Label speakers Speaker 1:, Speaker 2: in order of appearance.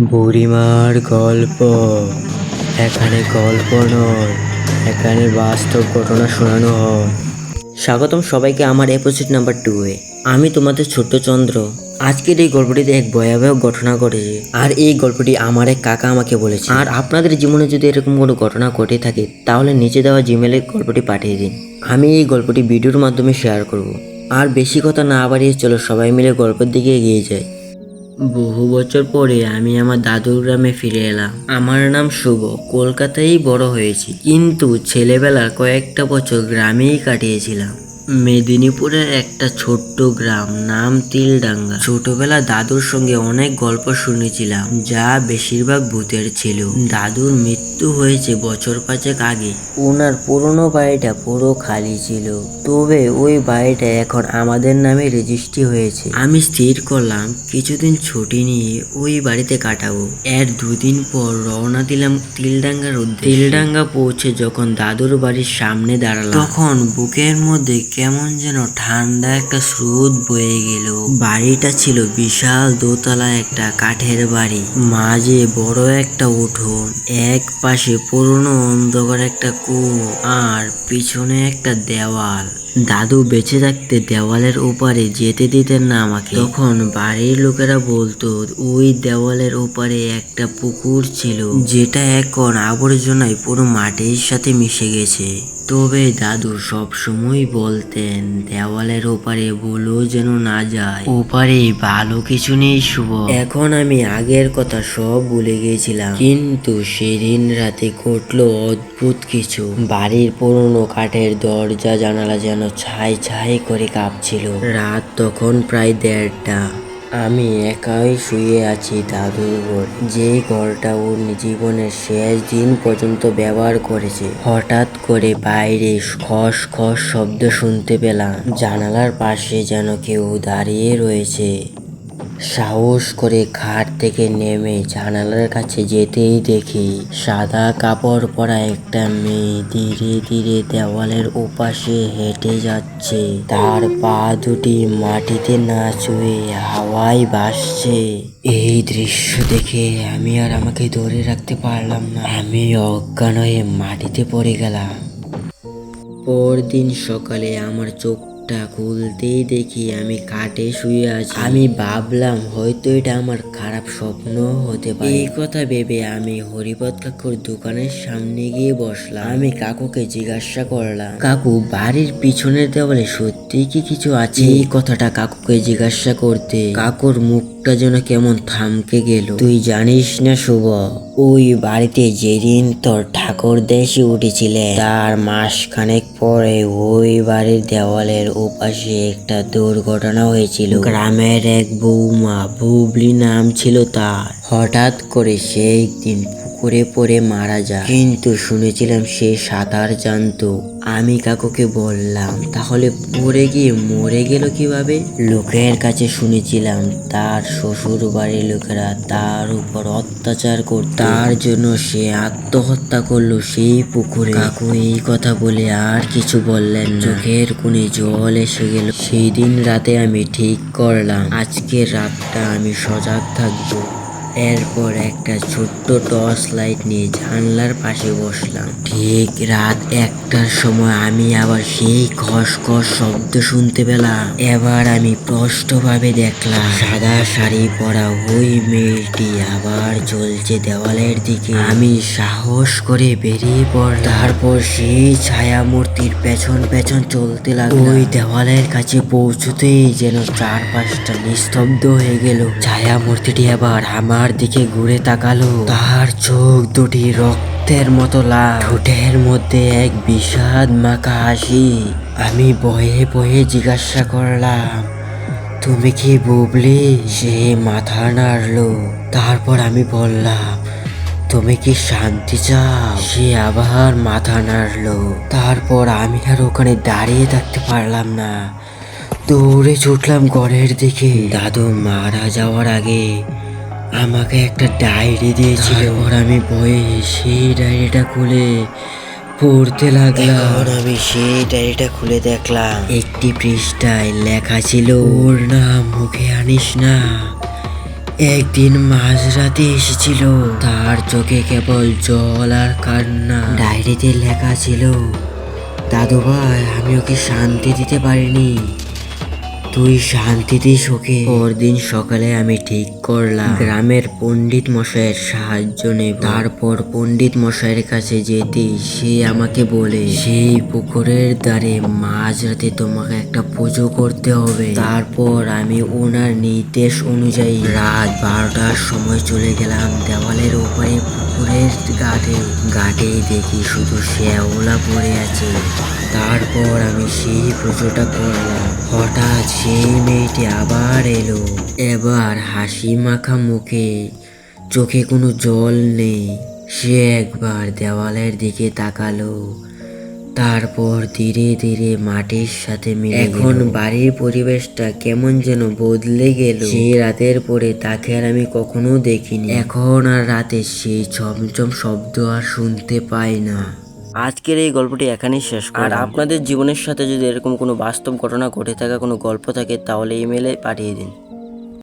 Speaker 1: বুড়িমার গল্প। এখানে গল্প নয়, এখানে বাস্তব ঘটনা শোনানো হয়। স্বাগতম সবাইকে আমার এপিসোড নাম্বার 2-এ। আমি তোমাদের ছোট্ট চন্দ্র। আজকের এই গল্পটিতে এক ভয়াবহ ঘটনা ঘটেছে, আর এই গল্পটি আমার এক কাকা আমাকে বলেছে। আর আপনাদের জীবনে যদি এরকম কোনো ঘটনা ঘটে থাকে তাহলে নিচে দেওয়া জিমেলে গল্পটি পাঠিয়ে দিন। আমি এই গল্পটি ভিডিওর মাধ্যমে শেয়ার করব। আর বেশি কথা না বাড়িয়ে চলো সবাই মিলে গল্পের দিকে এগিয়ে যাই। বহু বছর পরে আমি আমার দাদুর গ্রামে ফিরে এলাম। আমার নাম শুভ। কলকাতায় বড় হয়েছি, কিন্তু ছেলেবেলার কয়েকটা বছর গ্রামেই কাটিয়েছিলাম। মেদিনীপুরের একটা ছোট্ট গ্রাম, নাম তিলডাঙ্গা। ছোটবেলা দাদুর সঙ্গে অনেক গল্প শুনেছিলাম, যা বেশিরভাগ ভূতের ছিল। দাদুর মৃত্যু হয়েছে বছর 5 আগে। ওনার পুরনো বাড়িটা পুরো খালি ছিল, তবে ওই বাড়িটা এখন আমাদের নামে রেজিস্ট্রি হয়েছে। আমি স্থির করলাম কিছুদিন ছুটি নিয়ে ওই বাড়িতে কাটাবো। এর 2 দিন পর রওনা দিলাম তিলডাঙ্গার উদ্দেশ্যে। তিলডাঙ্গা পৌঁছে যখন দাদুর বাড়ির সামনে দাঁড়ালাম, তখন বুকের মধ্যে কেমন যেন ঠান্ডা একটা স্রোত বয়ে গেল। বাড়িটা ছিল বিশাল দোতলা একটা কাঠের বাড়ি, মাঝে বড় একটা উঠোন, এক পাশে পুরনো অন্ধকার একটা কূপ, আর পিছনে একটা দেওয়াল। দাদু বেঁচে থাকতে দেওয়ালের ওপারে যেতে দিতেন না আমাকে। তখন বাড়ির লোকেরা বলতো ওই দেওয়ালের ওপারে একটা পুকুর ছিল, যেটা এখন আবর্জনায় পুরো মাটির সাথে মিশে গেছে। তবে দাদু সব সময় বলতেন দেওয়ালের ওপারে বলো যেন না যায়, ওপারে ভালো কিছু নেই শুভ। এখন আমি আগের কথা সব ভুলে গিয়েছিলাম, কিন্তু সেদিন রাতে ঘটলো অদ্ভুত কিছু। বাড়ির পুরনো কাঠের দরজা জানালা যেন ছাই ছাই করে কাঁপছিল। রাত তখন প্রায় 1:30টা। আমি একাই শুয়ে আছি দাদুর ঘরে, যে ঘরটা ওর জীবনের শেষ দিন পর্যন্ত ব্যবহার করেছে। হঠাৎ করে বাইরে খস খস শব্দ শুনতে পেলাম। জানালার পাশে যেন কেউ দাঁড়িয়ে রয়েছে। সাহস করে খাট থেকে নেমে জানালার কাছে যেতেই দেখি সাদা কাপড় পরা একটা মেয়ে ধীরে ধীরে দেওয়ালের ওপাশে হেঁটে যাচ্ছে। তার পা দুটি মাটিতে না ছুঁয়ে হাওয়ায় ভাসছে। এই দৃশ্য দেখে আমি আর আমাকে ধরে রাখতে পারলাম না। আমি অজ্ঞান হয়ে মাটিতে পড়ে গেলাম। পরদিন সকালে আমার চোখটা খুলতেই দেখি আমি খাটে শুয়ে আছি। আমি ভাবলাম হয়তো এটা আমার খারাপ স্বপ্ন হতে পারে। এই কথা ভেবে আমি হরিপদ কাকুর দোকানের সামনে গিয়ে বসলাম। আমি কাকুকে জিজ্ঞাসা করলাম, কাকু বাড়ির পিছনের দেওয়ালে সত্যি কি কিছু আছে? এই কথাটা কাকুকে জিজ্ঞাসা করতে কাকুর মুখটা যেন কেমন থামকে গেল। তুই জানিস না শুভ, ওই বাড়িতে যেদিন তোর ঠাকুর দেশে উঠেছিলেন তার মাসখানেক পরে ওই বাড়ির দেওয়ালের ওপাশে একটা দুর্ঘটনা হয়েছিল। গ্রামের এক বৌমা, বুবলি নাম ছিল তার, হঠাৎ করে সেই দিন পুকুরে পড়ে মারা যায়। কিন্তু শুনেছিলাম সে সাঁতার জানতো। আমি কাকুকে বললাম, তাহলে পড়ে গিয়ে মরে গেল কিভাবে? লোকের কাছে শুনেছিলাম তার শ্বশুর বাড়ির লোকেরা তার উপর অত্যাচার করত, তার জন্য সে আত্মহত্যা করলো সেই পুকুরে। কাকু এই কথা বলে আর কিছু বললেন না। চোখের কোণে জল এসে গেল। সেই দিন রাতে আমি ঠিক করলাম আজকের রাতটা আমি সজাগ থাকবো। এরপর একটা ছোট্ট টর্চ লাইট নিয়ে জানলার পাশে বসলাম। ঠিক রাত 1টার সময় আমি আবার সেই খস খস শব্দ শুনতে পেলাম। এবার আমি স্পষ্টভাবে দেখলাম সাদা শাড়ি পরা ওই মেয়েটি আবার চলছে দেওয়ালের দিকে। আমি সাহস করে বেরিয়ে পড়লাম। তারপর সেই ছায়া মূর্তির পেছন পেছন চলতে লাগলো। ওই দেওয়ালের কাছে পৌঁছতেই যেন চারপাশটা নিস্তব্ধ হয়ে গেল। ছায়া মূর্তিটি আবার আমার দিকে ঘুরে তাকালো। তার চোখ দুটি রক্তের মতো লাল, ঠোঁটের মধ্যে এক বিষাদ মাখা হাসি। আমি ভয়ে ভয়ে জিজ্ঞাসা করলাম, তুমি কি বুবলি? সে মাথা নাড়লো। তারপর আমি বললাম, তুমি কি শান্তি চাও? সে আবার মাথা নাড়লো। তারপর আমি আর ওখানে দাঁড়িয়ে থাকতে পারলাম না, দৌড়ে ছুটলাম ঘরের দিকে। দাদু মারা যাওয়ার আগে আমাকে একটা ডায়েরি দিয়েছিল। তারপর আমি বইয়ে সেই ডায়েরিটা খুলে পড়তে লাগলাম। আমি সেই ডায়েরিটা খুলে দেখলাম একটি পৃষ্ঠায় লেখা ছিল, ওর নাম মুখে আনিস না, একদিন মাঝরাতে এসেছিল, তার চোখে কেবল জল আর কান্না। ডায়েরিতে লেখা ছিল, দাদু ভাই আমি ওকে শান্তি দিতে পারিনি, তুই শান্তি দিস ওকে। পরদিন সকালে আমি ঠিক করলাম গ্রামের পণ্ডিত মশাইয়ের সাহায্য নেব। তারপর পণ্ডিত মশাইয়ের কাছে যেতে সে আমাকে বলে, সেই পুকুরের ধারে মাঝরাতে তোমাকে একটা পুজো করতে হবে। তারপর আমি ওনার নির্দেশ অনুযায়ী রাত 12টার সময় চলে গেলাম দেওয়ালের উপরে পুকুরের ঘাটে দেখি শুধু শ্যাওলা পড়ে আছে। তারপর আমি সেই পুজোটা করলাম। হঠাৎ সেই মেয়েটি আবার এলো, এবার হাসি মাখা মুখে, চোখে কোনো জল নেই। সে একবার দেওয়ালের দিকে তাকালো, তারপর ধীরে ধীরে মাটির সাথে মিলে গেল। এখন বাড়ির পরিবেশটা কেমন যেন বদলে গেল। সেই রাতের পরে তাকে আর আমি কখনো দেখিনি। এখন আর রাতে সেই ছমছম শব্দ আর শুনতে পাই না। আজকের এই গল্পটি এখানেই শেষ করলাম। আর আপনাদের জীবনের সাথে যদি এরকম কোনো বাস্তব ঘটনা ঘটে থাকা কোনো গল্প থাকে তাহলে ইমেলে পাঠিয়ে দিন।